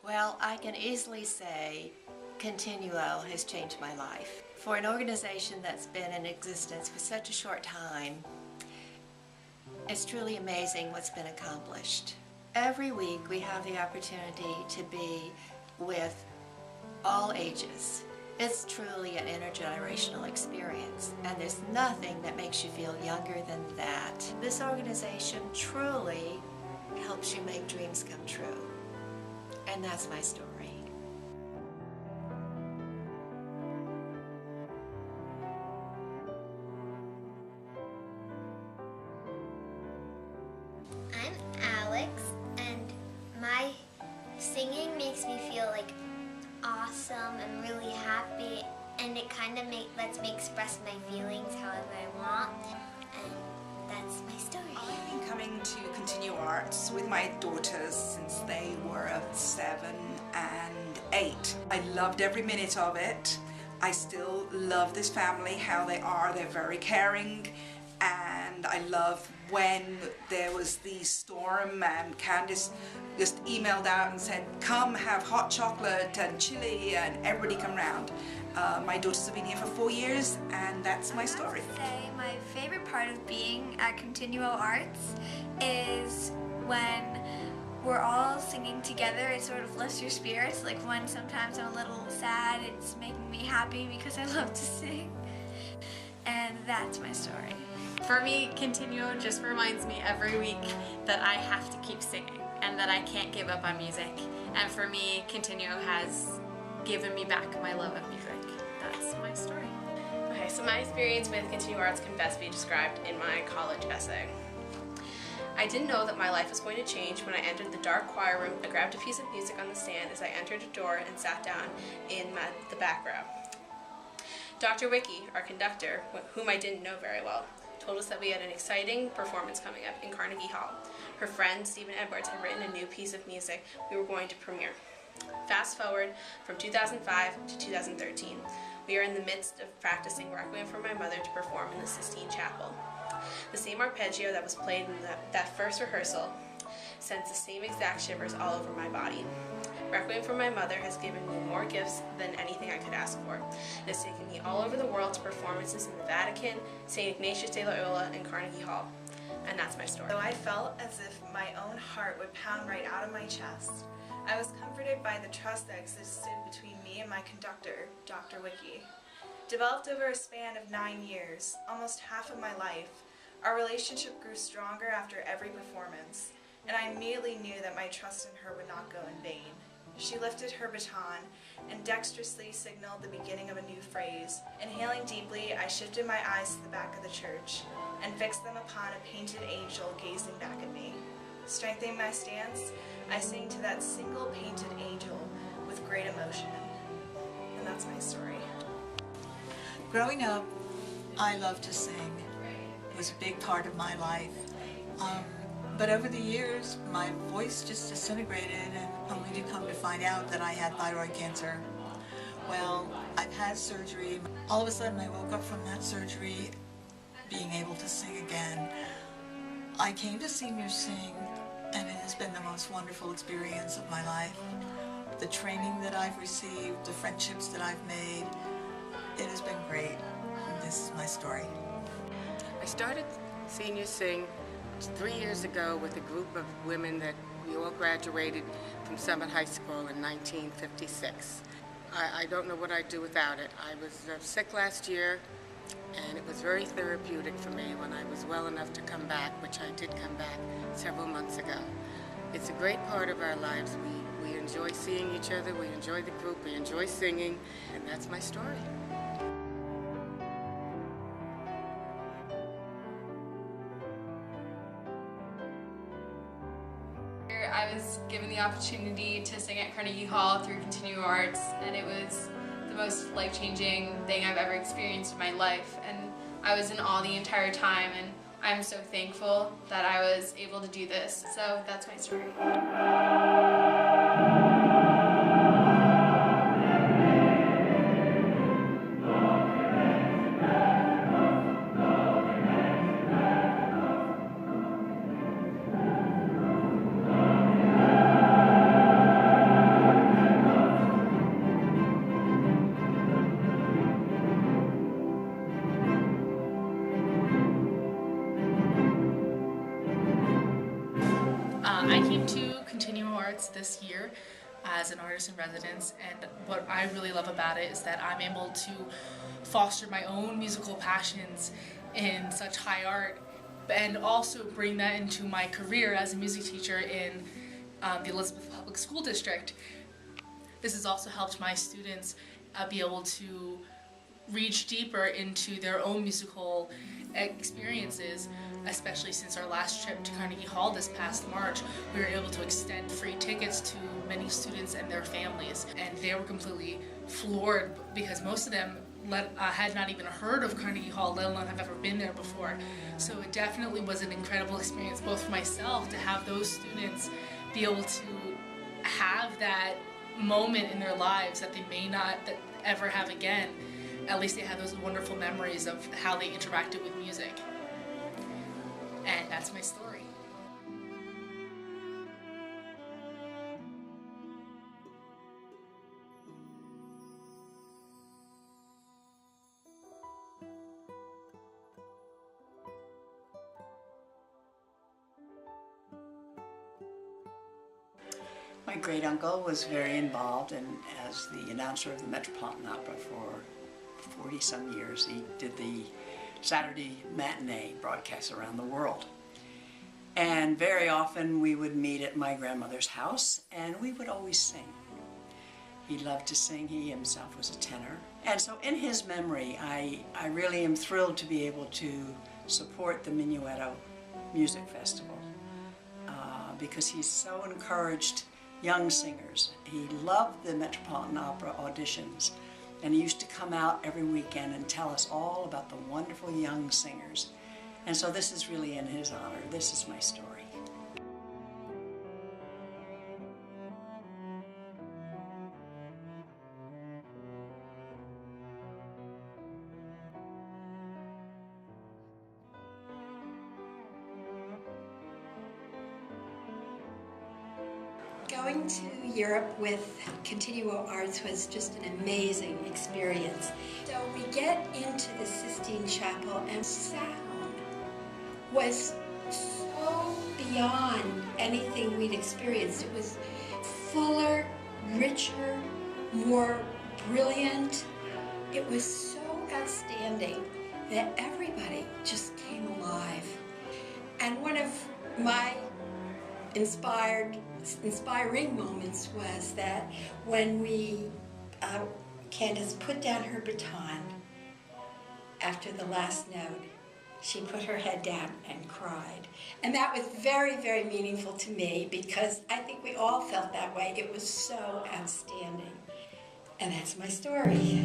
Well, I can easily say Continuo has changed my life. For an organization that's been in existence for such a short time, it's truly amazing what's been accomplished. Every week we have the opportunity to be with all ages. It's truly an intergenerational experience, and there's nothing that makes you feel younger than that. This organization truly helps you make dreams come true, and that's my story. I'm Alex, and my singing makes me feel like awesome and really happy, and it kind of lets me express my feelings however I want, and that's my story. I've been coming to Continuo Arts with my daughters since they were 7 and 8. I loved every minute of it. I still love this family, how they are. They're very caring, and I love when there was the storm and Candice just emailed out and said, come have hot chocolate and chili, and everybody come round. My daughters have been here for 4 years, and that's my story. I would say my favorite part of being at Continuo Arts is when we're all singing together. It sort of lifts your spirits. Like when sometimes I'm a little sad, it's making me happy because I love to sing. And that's my story. For me, Continuo just reminds me every week that I have to keep singing and that I can't give up on music. And for me, Continuo has given me back my love of music. That's my story. Okay, so my experience with Continuo Arts can best be described in my college essay. I didn't know that my life was going to change when I entered the dark choir room. I grabbed a piece of music on the stand as I entered a door and sat down in the back row. Dr. Wiki, our conductor, whom I didn't know very well, told us that we had an exciting performance coming up in Carnegie Hall. Her friend, Stephen Edwards, had written a new piece of music we were going to premiere. Fast forward from 2005 to 2013. We are in the midst of practicing Requiem for My Mother to perform in the Sistine Chapel. The same arpeggio that was played in that first rehearsal sends the same exact shivers all over my body. Requiem for My Mother has given me more gifts than anything I could ask for. It has taken me all over the world to performances in the Vatican, St. Ignatius de Loyola, and Carnegie Hall. And that's my story. So I felt as if my own heart would pound right out of my chest. I was comforted by the trust that existed between me and my conductor, Dr. Wiki. Developed over a span of 9 years, almost half of my life, our relationship grew stronger after every performance, and I immediately knew that my trust in her would not go in vain. She lifted her baton and dexterously signaled the beginning of a new phrase. Inhaling deeply, I shifted my eyes to the back of the church and fixed them upon a painted angel gazing back at me. Strengthening my stance, I sang to that single painted angel with great emotion. And that's my story. Growing up, I loved to sing. It was a big part of my life. But over the years, my voice just disintegrated, and only to come to find out that I had thyroid cancer. Well, I've had surgery. All of a sudden, I woke up from that surgery being able to sing again. I came to Seniors Sing, and it has been the most wonderful experience of my life. The training that I've received, the friendships that I've made, it has been great. And this is my story. I started Senior Sing 3 years ago with a group of women that we all graduated from Summit High School in 1956. I don't know what I'd do without it. I was sick last year, and it was very therapeutic for me when I was well enough to come back, which I did come back several months ago. It's a great part of our lives. We enjoy seeing each other, we enjoy the group, we enjoy singing, and that's my story. I was given the opportunity to sing at Carnegie Hall through Continuo Arts, and it was the most life-changing thing I've ever experienced in my life, and I was in awe the entire time, and I'm so thankful that I was able to do this. So that's my story. Arts this year as an artist in residence, and what I really love about it is that I'm able to foster my own musical passions in such high art and also bring that into my career as a music teacher in the Elizabeth Public School District. This has also helped my students be able to reach deeper into their own musical experiences, especially since our last trip to Carnegie Hall this past March. We were able to extend free tickets to many students and their families, and they were completely floored because most of them had not even heard of Carnegie Hall, let alone have ever been there before. So it definitely was an incredible experience, both for myself to have those students be able to have that moment in their lives that they may not ever have again. At least they have those wonderful memories of how they interacted with music. And that's my story. My great uncle was very involved as the announcer of the Metropolitan Opera for 40-some years. He did the Saturday matinee broadcasts around the world. And very often we would meet at my grandmother's house and we would always sing. He loved to sing. He himself was a tenor. And so in his memory, I really am thrilled to be able to support the Minuetto Music Festival because he's so encouraged young singers. He loved the Metropolitan Opera auditions, and he used to come out every weekend and tell us all about the wonderful young singers. And so this is really in his honor. This is my story. Going to Europe with Continuo Arts was just an amazing experience. So we get into the Sistine Chapel and sound was so beyond anything we'd experienced. It was fuller, richer, more brilliant. It was so outstanding that everybody just came alive. And one of my inspiring moments was that when Candace put down her baton after the last note, she put her head down and cried. And that was very, very meaningful to me because I think we all felt that way. It was so outstanding. And that's my story.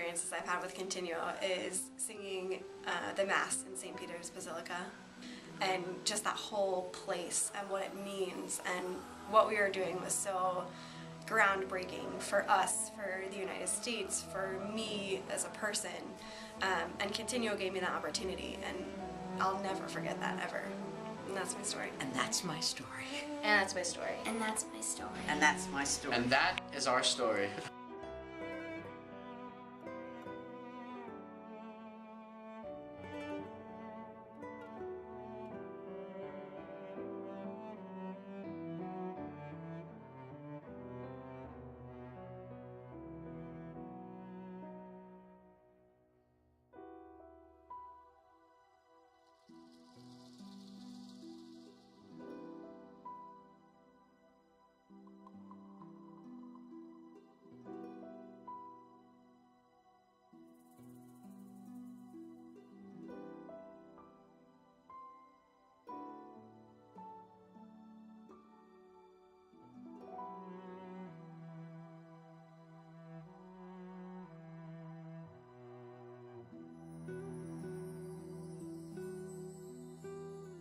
experiences I've had with Continuo is singing the Mass in St. Peter's Basilica, and just that whole place and what it means, and what we were doing was so groundbreaking for us, for the United States, for me as a person, and Continuo gave me that opportunity, and I'll never forget that ever. And that's my story. And that's my story. And that's my story. And that's my story. And that's my story. And that is our story.